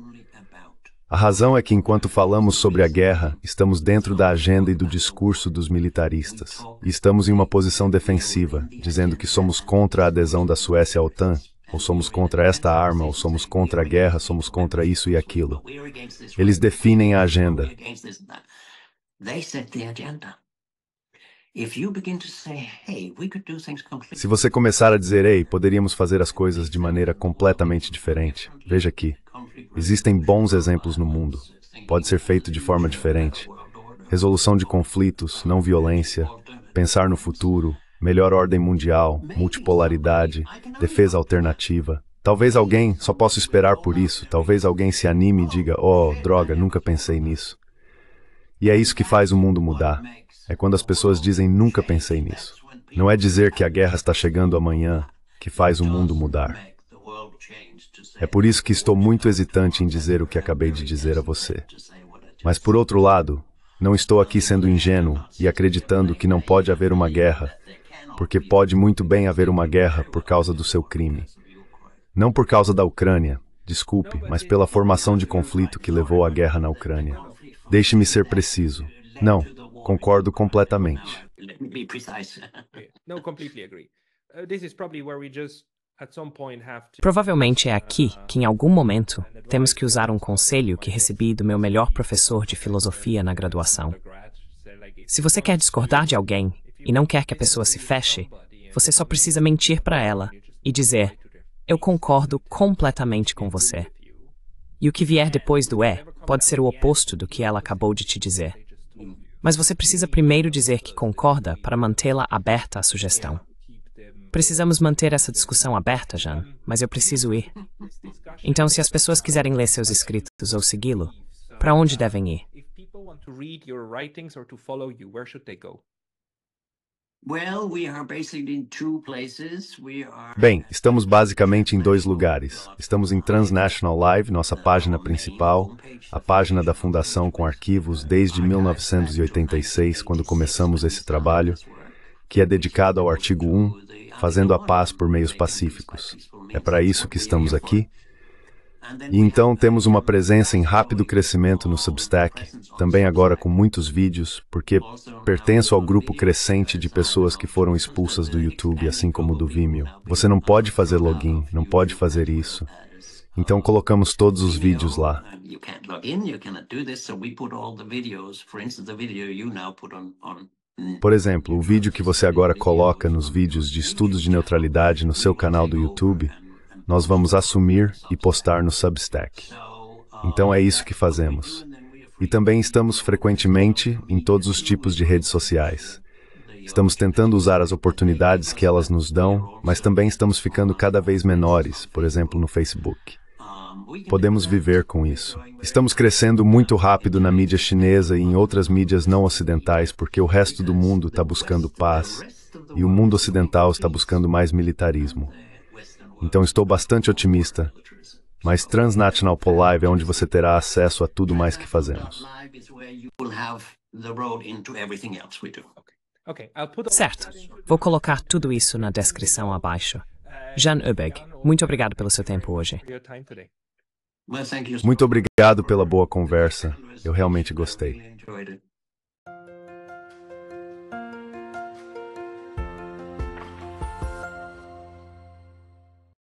A razão é que enquanto falamos sobre a guerra, estamos dentro da agenda e do discurso dos militaristas. E estamos em uma posição defensiva, dizendo que somos contra a adesão da Suécia à OTAN, ou somos contra esta arma, ou somos contra a guerra, somos contra isso e aquilo. Eles definem a agenda. Se você começar a dizer, ei, poderíamos fazer as coisas de maneira completamente diferente. Veja aqui. Existem bons exemplos no mundo. Pode ser feito de forma diferente. Resolução de conflitos, não violência, pensar no futuro, melhor ordem mundial, multipolaridade, defesa alternativa. Talvez alguém, só posso esperar por isso, talvez alguém se anime e diga, oh, droga, nunca pensei nisso. E é isso que faz o mundo mudar. É quando as pessoas dizem, nunca pensei nisso. Não é dizer que a guerra está chegando amanhã que faz o mundo mudar. É por isso que estou muito hesitante em dizer o que acabei de dizer a você. Mas, por outro lado, não estou aqui sendo ingênuo e acreditando que não pode haver uma guerra, porque pode muito bem haver uma guerra por causa do seu crime. Não por causa da Ucrânia, desculpe, mas pela formação de conflito que levou à guerra na Ucrânia. Deixe-me ser preciso. Não, concordo completamente. No, completely agree. This is probably where we just Provavelmente é aqui que, em algum momento, temos que usar um conselho que recebi do meu melhor professor de filosofia na graduação. Se você quer discordar de alguém e não quer que a pessoa se feche, você só precisa mentir para ela e dizer, eu concordo completamente com você. E o que vier depois do pode ser o oposto do que ela acabou de te dizer. Mas você precisa primeiro dizer que concorda para mantê-la aberta à sugestão. Precisamos manter essa discussão aberta, Jean, mas eu preciso ir. Então, se as pessoas quiserem ler seus escritos ou segui-lo, para onde devem ir? Bem, estamos basicamente em 2 lugares. Estamos em Transnational Live, nossa página principal, a página da Fundação com arquivos desde 1986, quando começamos esse trabalho, que é dedicado ao artigo 1, fazendo a paz por meios pacíficos. É para isso que estamos aqui. E então temos uma presença em rápido crescimento no Substack, também agora com muitos vídeos, porque pertenço ao grupo crescente de pessoas que foram expulsas do YouTube, assim como do Vimeo. Você não pode fazer login, não pode fazer isso. Então colocamos todos os vídeos lá. Por exemplo, o vídeo que você agora coloca nos vídeos de estudos de neutralidade no seu canal do YouTube, nós vamos assumir e postar no Substack. Então é isso que fazemos. E também estamos frequentemente em todos os tipos de redes sociais. Estamos tentando usar as oportunidades que elas nos dão, mas também estamos ficando cada vez menores, por exemplo, no Facebook. Podemos viver com isso. Estamos crescendo muito rápido na mídia chinesa e em outras mídias não ocidentais porque o resto do mundo está buscando paz. e o mundo ocidental está buscando mais militarismo. Então estou bastante otimista, mas Transnational Polive é onde você terá acesso a tudo mais que fazemos. Certo. Vou colocar tudo isso na descrição abaixo. Jan Öberg, muito obrigado pelo seu tempo hoje. Muito obrigado pela boa conversa. Eu realmente gostei.